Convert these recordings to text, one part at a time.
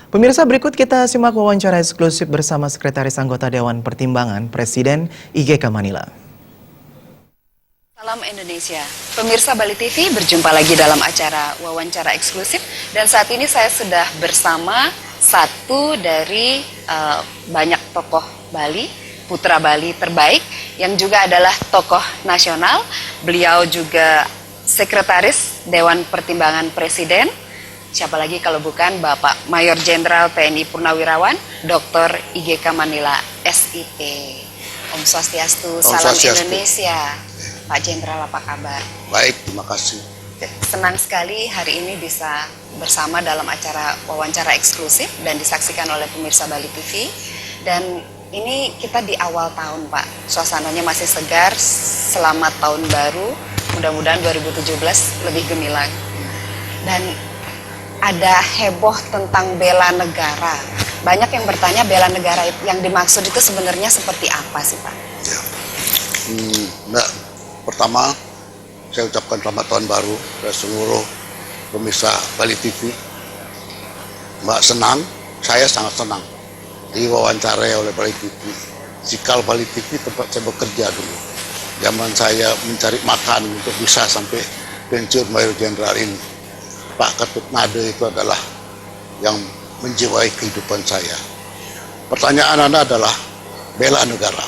Pemirsa, berikut kita simak wawancara eksklusif bersama Sekretaris Anggota Dewan Pertimbangan Presiden IGK Manila. Salam Indonesia, pemirsa Bali TV berjumpa lagi dalam acara wawancara eksklusif dan saat ini saya sudah bersama satu dari banyak tokoh Bali, putra Bali terbaik yang juga adalah tokoh nasional. Beliau juga Sekretaris Dewan Pertimbangan Presiden. Siapa lagi kalau bukan Bapak Mayor Jenderal TNI Purnawirawan, Dr. IGK Manila SIP. Om Swastiastu, salam Indonesia. Pak Jenderal, apa kabar? Baik, terima kasih. Senang sekali hari ini bisa bersama dalam acara wawancara eksklusif dan disaksikan oleh pemirsa Bali TV. Dan ini kita di awal tahun, Pak. Suasananya masih segar, selamat tahun baru. Mudah-mudahan 2017 lebih gemilang. Dan ada heboh tentang bela negara. Banyak yang bertanya bela negara yang dimaksud itu sebenarnya seperti apa sih, Pak? Ya. Pertama, saya ucapkan selamat tahun baru ke seluruh pemirsa Bali TV. Mbak senang, saya sangat senang diwawancarai oleh Bali TV. Cikal Bali TV tempat saya bekerja dulu. Zaman saya mencari makan untuk bisa sampai pensiun Mayor Jenderal ini. Pak Ketut Nade itu adalah yang menjiwai kehidupan saya. Pertanyaan Anda adalah bela negara.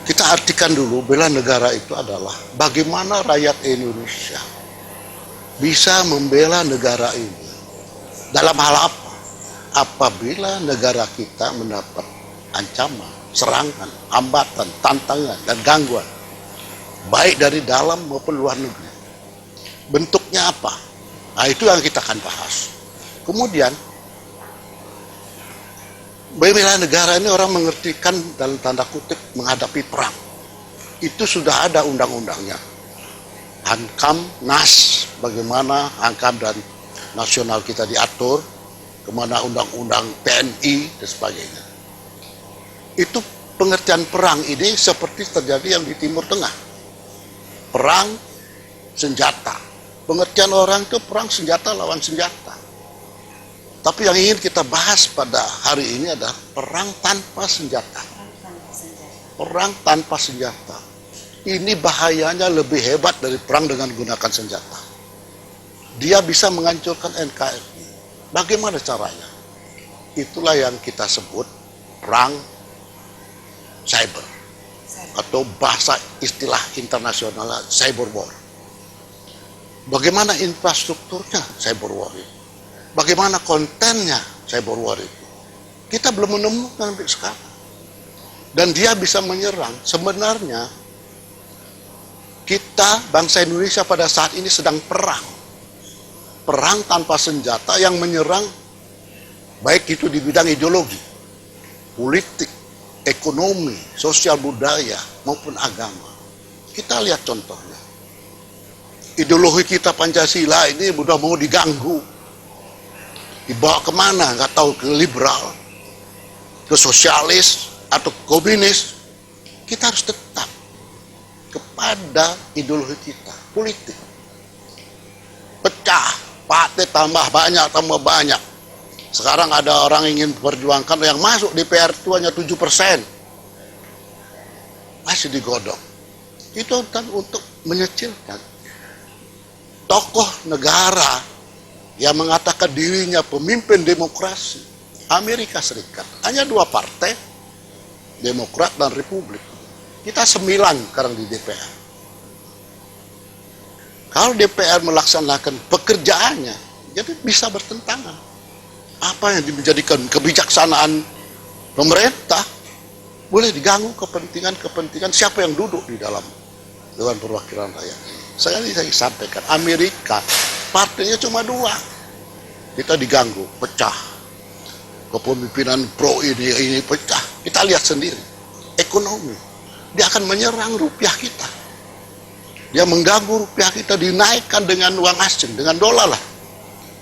Kita artikan dulu bela negara itu adalah bagaimana rakyat Indonesia bisa membela negara ini. Dalam hal apa? Apabila negara kita mendapat ancaman, serangan, hambatan, tantangan, dan gangguan. Baik dari dalam maupun luar negeri. Bentuknya apa? Nah, itu yang kita akan bahas. Kemudian, bela negara ini orang mengertikan dalam tanda kutip menghadapi perang. Itu sudah ada undang-undangnya. Hankam, NAS, bagaimana Hankam dan nasional kita diatur, kemana undang-undang TNI dan sebagainya. Itu pengertian perang ini seperti terjadi yang di Timur Tengah. Perang senjata. Pengertian orang itu perang senjata lawan senjata. Tapi yang ingin kita bahas pada hari ini adalah perang tanpa senjata. Perang tanpa senjata. Ini bahayanya lebih hebat dari perang dengan menggunakan senjata. Dia bisa menghancurkan NKRI. Bagaimana caranya? Itulah yang kita sebut perang cyber. Atau bahasa istilah internasional cyber war. Bagaimana infrastrukturnya cyber war itu? Bagaimana kontennya cyber war itu? Kita belum menemukan sampai sekarang. Dan dia bisa menyerang. Sebenarnya kita, bangsa Indonesia pada saat ini sedang perang. Perang tanpa senjata yang menyerang baik itu di bidang ideologi, politik, ekonomi, sosial budaya, maupun agama. Kita lihat contohnya. Ideologi kita Pancasila ini sudah mau diganggu. Dibawa kemana? Nggak tahu, ke liberal, ke sosialis, atau komunis. Kita harus tetap kepada ideologi kita, politik. Pecah, partai tambah banyak. Sekarang ada orang ingin perjuangkan yang masuk DPR itu hanya 7%. Masih digodok. Itu kan untuk menyecilkan. Tokoh negara yang mengatakan dirinya pemimpin demokrasi Amerika Serikat hanya 2 partai, Demokrat dan Republik. Kita 9 sekarang di DPR. Kalau DPR melaksanakan pekerjaannya, jadi bisa bertentangan. Apa yang menjadikan kebijaksanaan pemerintah boleh diganggu kepentingan siapa yang duduk di dalam Dewan Perwakilan Rakyat. Saya sampaikan, Amerika partainya cuma 2. Kita diganggu, pecah. Kepemimpinan pro ini pecah. Kita lihat sendiri. Ekonomi. Dia akan menyerang rupiah kita. Dia mengganggu rupiah kita, dinaikkan dengan uang asing, dengan dolar lah.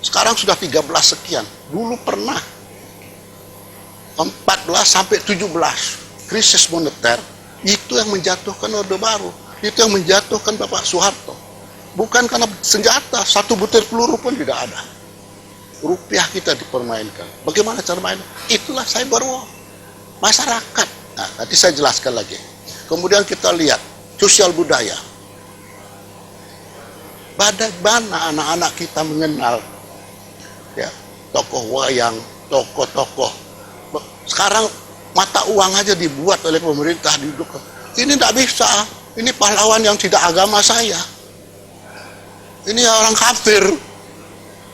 Sekarang sudah 13 sekian. Dulu pernah 14 sampai 17. Krisis moneter, itu yang menjatuhkan Orde Baru. Itu yang menjatuhkan Bapak Soeharto. Bukan karena senjata, 1 butir peluru pun tidak ada. rupiah kita dipermainkan. Bagaimana cara main? Itulah cyber war. Masyarakat. Nah, nanti saya jelaskan lagi. Kemudian kita lihat sosial budaya. Bagaimana anak-anak kita mengenal ya tokoh wayang, tokoh-tokoh. Sekarang mata uang aja dibuat oleh pemerintah didukung. Ini tidak bisa. Ini pahlawan yang tidak agama saya. Ini orang kafir.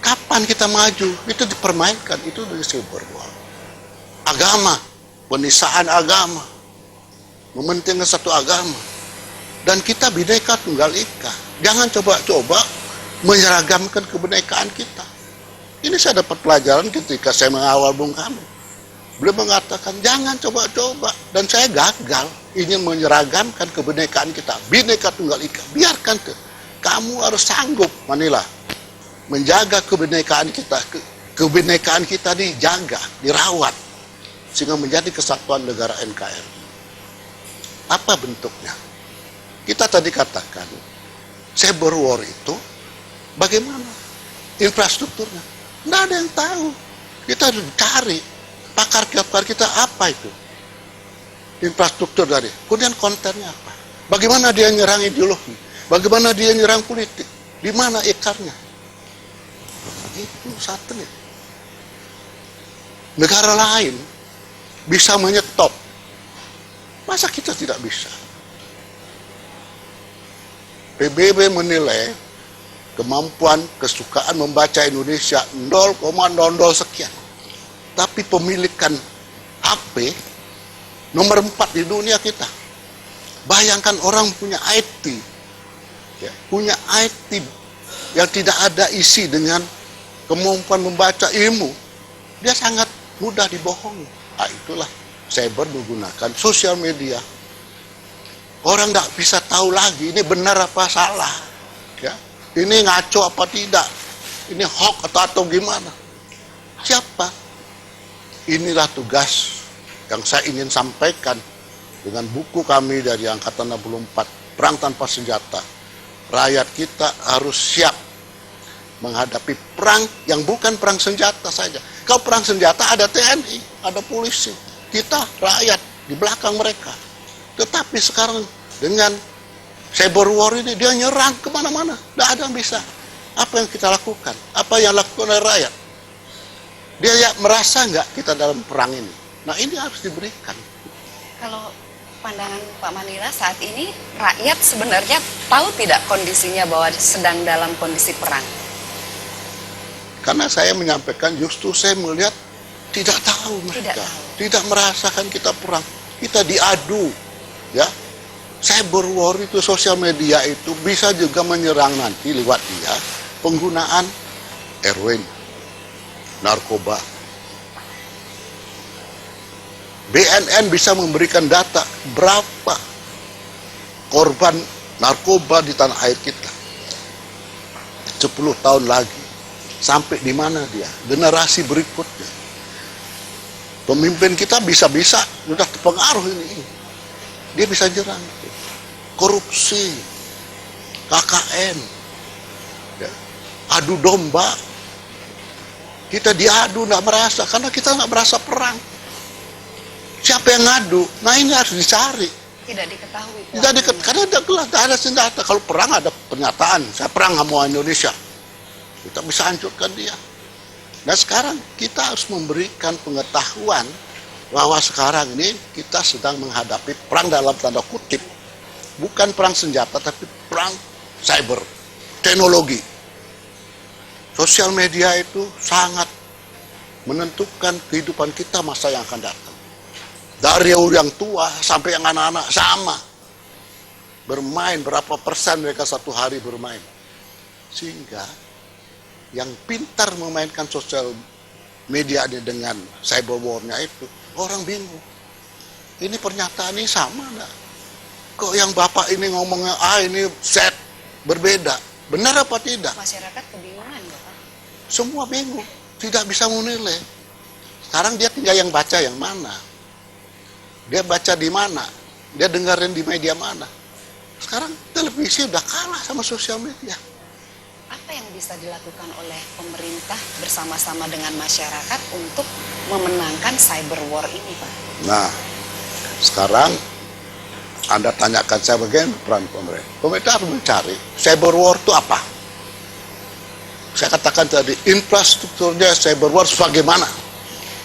Kapan kita maju? Itu dipermainkan. Itu dari cyber war. Agama, penistaan agama, mementingkan satu agama. Dan kita Bhinneka Tunggal Ika. Jangan coba-coba menyeragamkan kebinekaan kita. Ini saya dapat pelajaran ketika saya mengawal Bung Karno. Beliau mengatakan jangan coba-coba. Dan saya gagal ingin menyeragamkan kebinekaan kita. Bhinneka Tunggal Ika. Biarkan tuh. Kamu harus sanggup, Manila, menjaga kebinekaan kita. Kebinekaan kita dijaga, dirawat. Sehingga menjadi kesatuan negara NKRI. Apa bentuknya? Kita tadi katakan, cyber war itu bagaimana? Infrastrukturnya. Tidak ada yang tahu. Kita harus cari pakar kita apa itu. Infrastruktur dari. Kemudian kontennya apa? Bagaimana dia nyerang ideologi? Bagaimana dia nyerang politik? Di mana ikarnya? Itu satelit. Negara lain bisa menyetop. Masa kita tidak bisa? PBB menilai kemampuan, kesukaan membaca Indonesia 0,00 sekian. Tapi pemilikan HP nomor 4 di dunia kita. Bayangkan orang punya IT, ya, punya IT yang tidak ada isi dengan kemampuan membaca ilmu, dia sangat mudah dibohongi. Nah, itulah cyber menggunakan sosial media. Orang tidak bisa tahu lagi ini benar apa salah, ya, ini ngaco apa tidak, ini hoax atau gimana. Siapa? Inilah tugas yang saya ingin sampaikan dengan buku kami dari Angkatan 64, Perang Tanpa Senjata. Rakyat kita harus siap menghadapi perang yang bukan perang senjata saja. Kalau perang senjata ada TNI, ada polisi. Kita rakyat di belakang mereka. Tetapi sekarang dengan cyber war ini dia nyerang kemana-mana. Tidak ada yang bisa. Apa yang kita lakukan? Apa yang lakukan oleh rakyat? Dia ya merasa nggak kita dalam perang ini? Nah ini harus diberikan. Kalau pandangan Pak Manila saat ini, rakyat sebenarnya tahu tidak kondisinya bahwa sedang dalam kondisi perang? Karena saya menyampaikan justru saya melihat tidak tahu mereka. Tidak merasakan kita perang. Kita diadu. Ya. Cyber war itu, sosial media itu bisa juga menyerang nanti lewat dia penggunaan heroin, narkoba. BNN bisa memberikan data berapa korban narkoba di tanah air kita 10 tahun lagi, sampai di mana dia, generasi berikutnya. Pemimpin kita bisa-bisa sudah terpengaruh ini. Dia bisa nyerang korupsi, KKN, ya, adu domba. Kita diadu nggak merasa, karena kita nggak merasa perang. Siapa yang ngadu? Nah ini harus dicari. Tidak diketahui. Karena tidak ada senjata. Kalau perang ada pernyataan, saya perang sama Indonesia. Kita bisa hancurkan dia. Nah sekarang kita harus memberikan pengetahuan bahwa sekarang ini kita sedang menghadapi perang dalam tanda kutip. Bukan perang senjata, tapi perang cyber, teknologi. Sosial media itu sangat menentukan kehidupan kita masa yang akan datang. Dari yang tua sampai yang anak-anak sama. Bermain, berapa persen mereka satu hari bermain. Sehingga yang pintar memainkan sosial media ini dengan cyber war-nya itu, orang bingung. Ini pernyataan ini sama enggak? Kok yang bapak ini ngomongnya ini set berbeda? Benar apa tidak? Masyarakat kebingungan, Bapak. Semua bingung, tidak bisa menilai. Sekarang dia tinggal yang baca yang mana? Dia baca di mana? Dia dengerin di media mana? Sekarang televisi udah kalah sama sosial media. Apa yang bisa dilakukan oleh pemerintah bersama-sama dengan masyarakat untuk memenangkan cyber war ini, Pak? Nah, sekarang Anda tanyakan saya bagaimana peran pemerintah. Pemerintah harus mencari cyber war itu apa. Saya katakan tadi, infrastrukturnya cyber war bagaimana?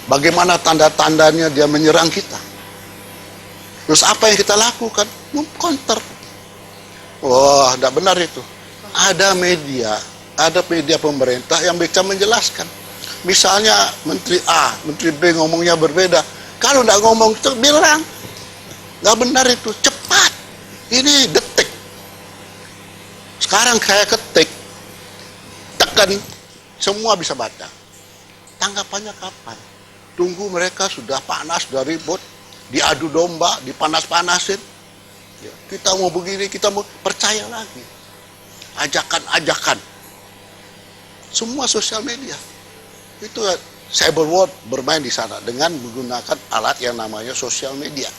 Bagaimana tanda-tandanya dia menyerang kita? Terus apa yang kita lakukan? Counter. Wah, tidak benar itu. Ada media pemerintah yang bisa menjelaskan. Misalnya Menteri A, Menteri B ngomongnya berbeda. Kalau tidak ngomong itu bilang, nggak benar itu, cepat. Ini detik. Sekarang saya ketik, tekan, semua bisa baca. Tanggapannya kapan? Tunggu mereka sudah panas, sudah ribut, diadu domba, dipanas-panasin. Ya, kita mau begini, kita mau percaya lagi. Ajakan-ajakan. Semua sosial media. Itu cyber war bermain di sana dengan menggunakan alat yang namanya sosial media.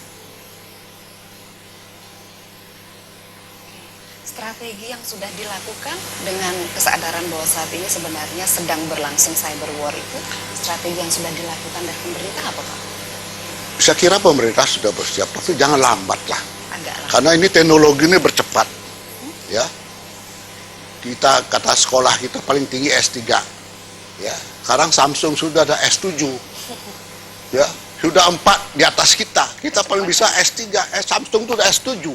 Strategi yang sudah dilakukan dengan kesadaran bahwa saat ini sebenarnya sedang berlangsung cyber war itu, strategi yang sudah dilakukan dari pemerintah apa, Pak? Saya kira pemerintah sudah bersiap, tapi jangan lambat lah. Agak lambat. Karena ini teknologi ini bercepat. Ya. Kita kata sekolah kita paling tinggi S3. Ya. Sekarang Samsung sudah ada S7. Ya, sudah 4 di atas kita. Kita paling bisa S3, Samsung itu udah S7.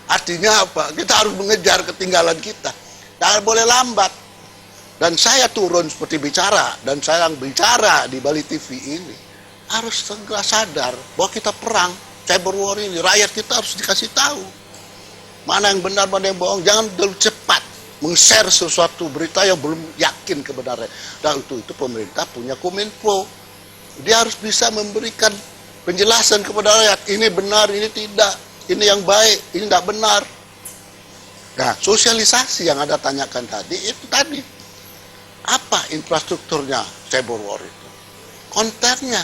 Artinya apa? Kita harus mengejar ketinggalan kita. Jangan boleh lambat. Dan saya turun seperti bicara, dan saya yang bicara di Bali TV ini, harus segera sadar bahwa kita perang cyber war ini. Rakyat kita harus dikasih tahu mana yang benar, mana yang bohong. Jangan terlalu cepat meng-share sesuatu berita yang belum yakin kebenarannya. Dan itu pemerintah punya Kominfo. Dia harus bisa memberikan penjelasan kepada rakyat. Ini benar, ini tidak. Ini yang baik, ini tidak benar. Nah, sosialisasi yang Anda tanyakan tadi, itu tadi. Apa infrastrukturnya cyber war itu? Kontennya.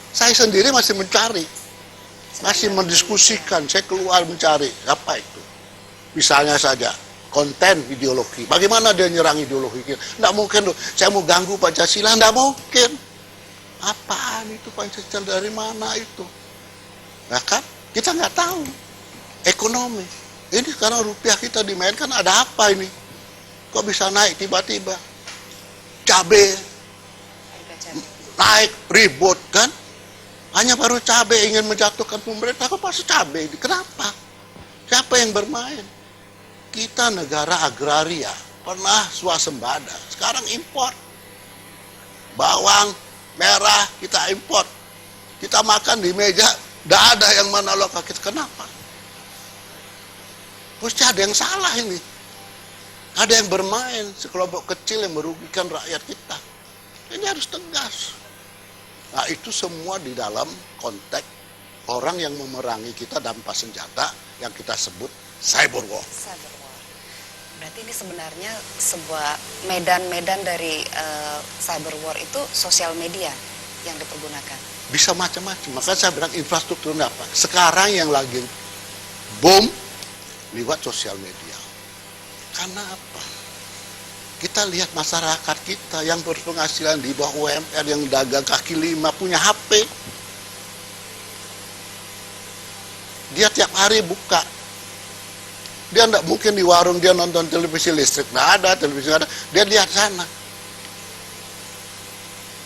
Saya sendiri masih mencari. Masih mendiskusikan, saya keluar mencari. Apa itu? Misalnya saja, konten ideologi. Bagaimana dia nyerang ideologi kita? Tidak mungkin, loh. Saya mau ganggu Pancasila, tidak mungkin. Apaan itu Pancasila, dari mana itu? Nah kan? Kita nggak tahu. Ekonomi. Ini sekarang rupiah kita dimainkan, ada apa ini? Kok bisa naik tiba-tiba? Cabai naik, ribut kan? Hanya baru cabai ingin menjatuhkan pemerintah, kok pasti cabai? Kenapa? Siapa yang bermain? Kita negara agraria, pernah swasembada, sekarang impor. Bawang merah kita impor. Kita makan di meja, tidak ada yang menolong kita. Kenapa? Pasti ada yang salah ini. Ada yang bermain, sekelompok kecil yang merugikan rakyat kita. Ini harus tegas. Nah, itu semua di dalam konteks orang yang memerangi kita tanpa senjata yang kita sebut cyber war. Cyber war. Berarti ini sebenarnya sebuah medan-medan dari cyber war itu sosial media yang dipergunakan. Bisa macam-macam. Makanya saya bilang infrastrukturnya apa? Sekarang yang lagi boom lewat sosial media. Karena apa? Kita lihat masyarakat kita yang berpenghasilan di bawah UMR, yang dagang kaki lima, punya HP. Dia tiap hari buka. Dia tidak mungkin di warung dia nonton televisi listrik. Tidak ada, televisi nggak ada. Dia lihat sana.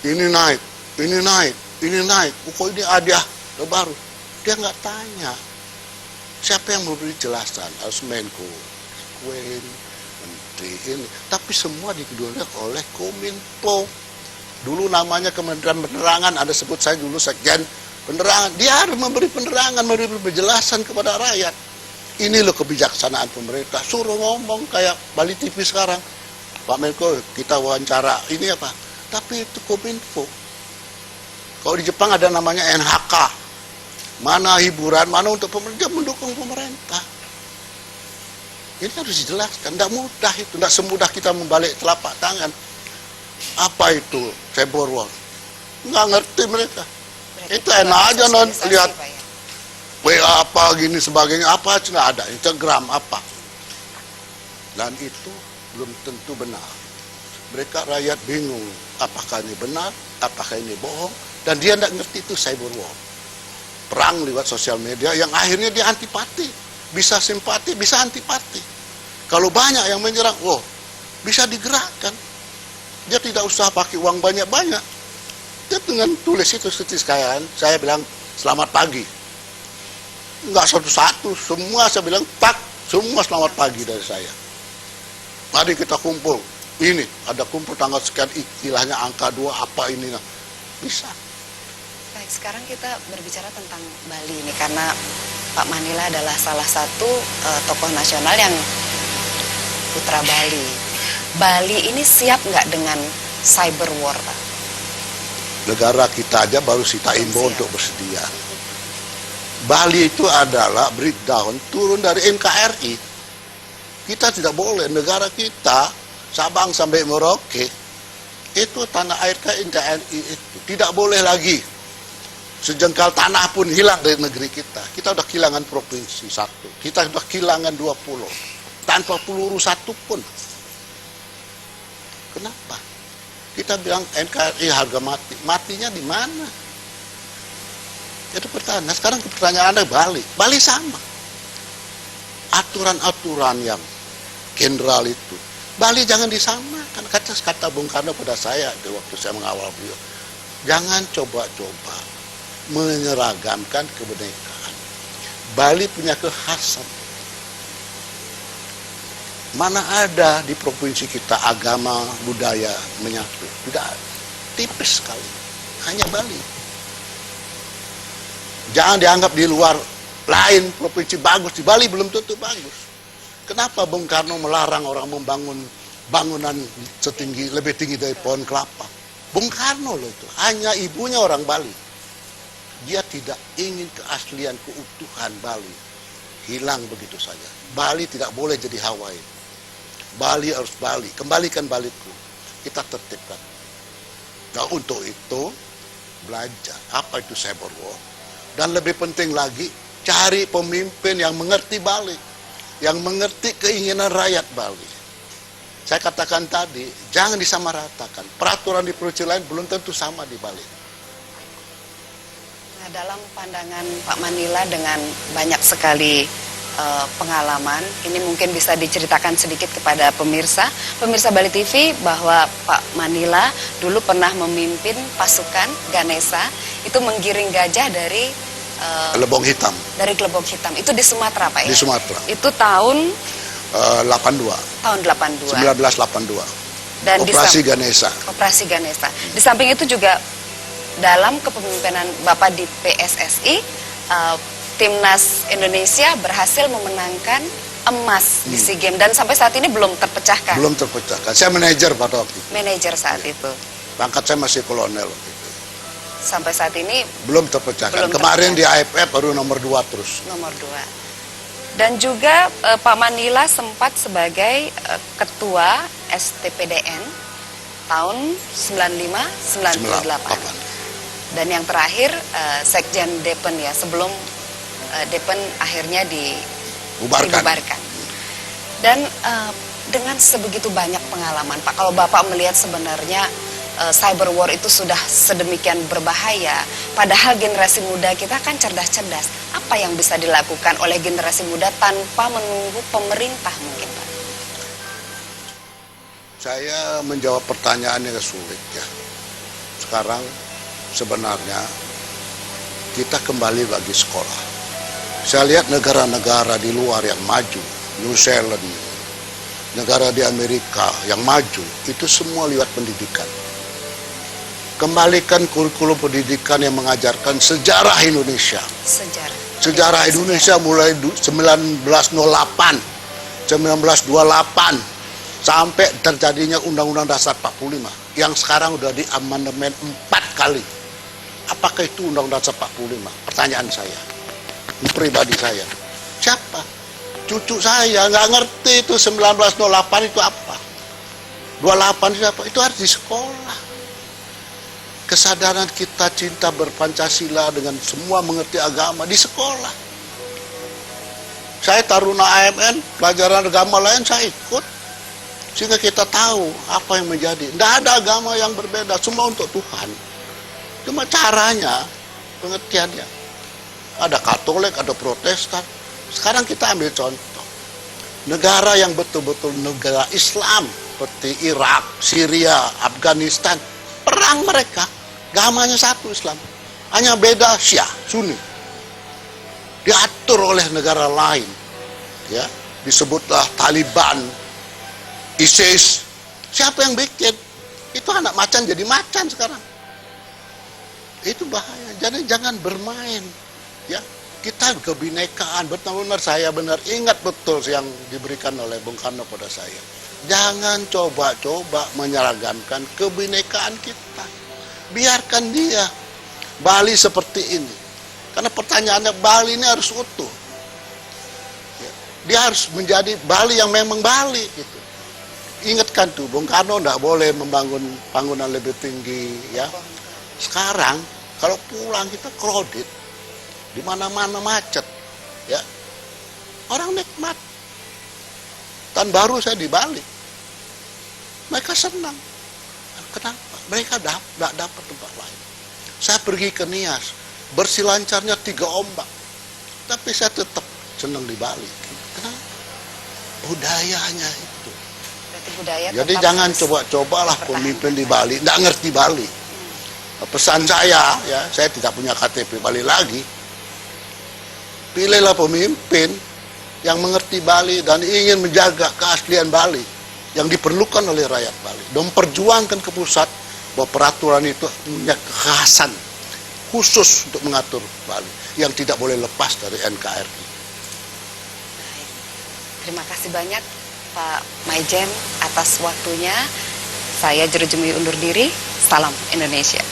Ini naik, ini naik. Ini naik, kok ini ada baru. Dia nggak tanya. Siapa yang memberi jelasan? Harus Menko, Queen, Menteri ini. Tapi semua dikeluarkan oleh Kominfo. Dulu namanya Kementerian Penerangan, ada sebut saya dulu Sekjen Penerangan. Dia harus memberi penerangan, memberi penjelasan kepada rakyat. Ini loh kebijaksanaan pemerintah. Suruh ngomong kayak Bali TV sekarang. Pak Menko, kita wawancara. Ini apa? Tapi itu Kominfo. Kalau di Jepang ada namanya NHK. Mana hiburan, mana untuk pemerintah, mendukung pemerintah. Ini harus dijelaskan. Tidak mudah itu. Tidak semudah kita membalik telapak tangan. Apa itu cyber war? Nggak ngerti mereka. Berarti itu enak aja non lihat Pak, ya? WA apa gini sebagainya. Apa nggak ada. Instagram apa. Dan itu belum tentu benar. Mereka rakyat bingung, apakah ini benar, apakah ini bohong, dan dia tidak ngerti itu cyber war. Perang lewat sosial media yang akhirnya dia antipati, bisa simpati, bisa antipati. Kalau banyak yang menyerang, bisa digerakkan. Dia tidak usah pakai uang banyak-banyak. Dia dengan tulis itu seperti sekarang, saya bilang selamat pagi. Enggak satu-satu, semua saya bilang semua selamat pagi dari saya. Mari kita kumpul. Ini ada kumpul tanggal sekian, istilahnya angka 2 apa ini, nah. Bisa. Baik, sekarang kita berbicara tentang Bali ini karena Pak Manila adalah salah satu tokoh nasional yang putra Bali. Bali ini siap nggak dengan cyber war, Pak? Negara kita aja baru Sita Imbo untuk bersedia. Bali itu adalah breakdown turun dari NKRI. Kita tidak boleh, negara kita Sabang sampai Merauke itu tanah air NKRI itu tidak boleh lagi sejengkal tanah pun hilang dari negeri kita. Kita udah kehilangan provinsi 1, kita udah kehilangan 2 pulau tanpa peluru 1 pun. Kenapa? Kita bilang NKRI harga mati. Matinya di mana? Itu pertanyaan. Sekarang pertanyaannya Bali. Bali sama. Aturan-aturan yang general itu. Bali jangan disamakan. Kata Bung Karno pada saya waktu saya mengawal beliau. Jangan coba-coba menyeragamkan kebinekaan. Bali punya kekhasan. Mana ada di provinsi kita agama, budaya menyatu? Tidak ada. Tipis sekali. Hanya Bali. Jangan dianggap di luar lain provinsi bagus. Di Bali belum tentu bagus. Kenapa Bung Karno melarang orang membangun bangunan lebih tinggi dari pohon kelapa? Bung Karno loh itu. Hanya ibunya orang Bali. Dia tidak ingin keaslian keutuhan Bali hilang begitu saja. Bali tidak boleh jadi Hawaii. Bali harus Bali, kembalikan Baliku. Kita tertibkan. Nah untuk itu, belajar apa itu cyber war. Dan lebih penting lagi, cari pemimpin yang mengerti Bali. Yang mengerti keinginan rakyat Bali. Saya katakan tadi, jangan disamaratakan. Peraturan di provinsi lain belum tentu sama di Bali. Nah, dalam pandangan Pak Manila dengan banyak sekali pengalaman, ini mungkin bisa diceritakan sedikit kepada pemirsa Bali TV bahwa Pak Manila dulu pernah memimpin pasukan Ganesha itu menggiring gajah dari Lebong Hitam. Dari Lebong Hitam itu di Sumatera, Pak ya? Di Sumatera. Itu tahun 82. Tahun 82. 1982. Dan Operasi Ganesha. Operasi Ganesha. Di samping itu juga dalam kepemimpinan Bapak di PSSI, Timnas Indonesia berhasil memenangkan emas di SEA Games dan sampai saat ini belum terpecahkan. Belum terpecahkan. Saya manajer pada waktu itu. Manajer saat itu. Pangkat saya masih kolonel waktu itu. Sampai saat ini belum terpecahkan. Belum Kemarin terpecahkan. di AFF baru nomor 2 terus. Nomor 2. Dan juga Pak Manila sempat sebagai ketua STPDN tahun 95-98. Dan yang terakhir Sekjen Depen ya, sebelum Depen akhirnya dibubarkan. Dan dengan sebegitu banyak pengalaman, Pak, kalau Bapak melihat sebenarnya cyber war itu sudah sedemikian berbahaya, padahal generasi muda kita kan cerdas-cerdas. Apa yang bisa dilakukan oleh generasi muda tanpa menunggu pemerintah mungkin, Pak? Saya menjawab pertanyaan yang sulit ya. Sekarang sebenarnya kita kembali lagi sekolah. Saya lihat negara-negara di luar yang maju, New Zealand, negara di Amerika yang maju, itu semua lewat pendidikan. Kembalikan kurikulum pendidikan yang mengajarkan sejarah Indonesia. Sejarah Indonesia mulai 1908, 1928, sampai terjadinya Undang-Undang Dasar 45, yang sekarang udah diamandemen 4 kali. Apakah itu Undang-Undang Dasar 45? Pertanyaan saya. Pribadi saya, siapa? Cucu saya nggak ngerti itu 1908 itu apa, 28 itu apa, itu harus di sekolah. Kesadaran kita cinta berpancasila dengan semua mengerti agama di sekolah. Saya taruna AMN, pelajaran agama lain saya ikut. Sehingga kita tahu apa yang menjadi. Tidak ada agama yang berbeda, semua untuk Tuhan. Cuma caranya, pengertiannya. Ada Katolik, ada Protestan. Sekarang kita ambil contoh. Negara yang betul-betul negara Islam, seperti Irak, Syria, Afghanistan. Perang mereka, agamanya satu Islam. Hanya beda Syiah, Sunni. Diatur oleh negara lain. Ya, disebutlah Taliban, ISIS. Siapa yang bikin? Itu anak macan jadi macan sekarang. Itu bahaya. Jadi jangan bermain. Ya, kita kebinekaan. Benar-benar saya benar ingat betul yang diberikan oleh Bung Karno pada saya. Jangan coba-coba menyeragamkan kebinekaan kita. Biarkan dia. Bali seperti ini. Karena pertanyaannya Bali ini harus utuh. Ya, dia harus menjadi Bali yang memang Bali gitu. Ingatkan tuh, Bung Karno tidak boleh membangun bangunan lebih tinggi, ya. Sekarang kalau pulang kita kredit, di mana-mana macet, ya. Orang nikmat. Tahun baru saya di Bali, mereka senang. Kenapa? Mereka tidak dapat tempat lain. Saya pergi ke Nias, bersilancarnya 3 ombak, tapi saya tetap senang di Bali. Kenapa? Budayanya itu. Budaya Jadi tetap jangan harus coba-cobalah dipertahankan. pemimpin di Bali, tidak ngerti Bali. Pesan saya, ya, saya tidak punya KTP Bali lagi. Pilihlah pemimpin yang mengerti Bali dan ingin menjaga keaslian Bali yang diperlukan oleh rakyat Bali. Dan perjuangkan ke pusat bahwa peraturan itu punya kekhasan khusus untuk mengatur Bali yang tidak boleh lepas dari NKRI. Terima kasih banyak Pak Maijen atas waktunya. Saya Jero Jemui undur diri. Salam Indonesia.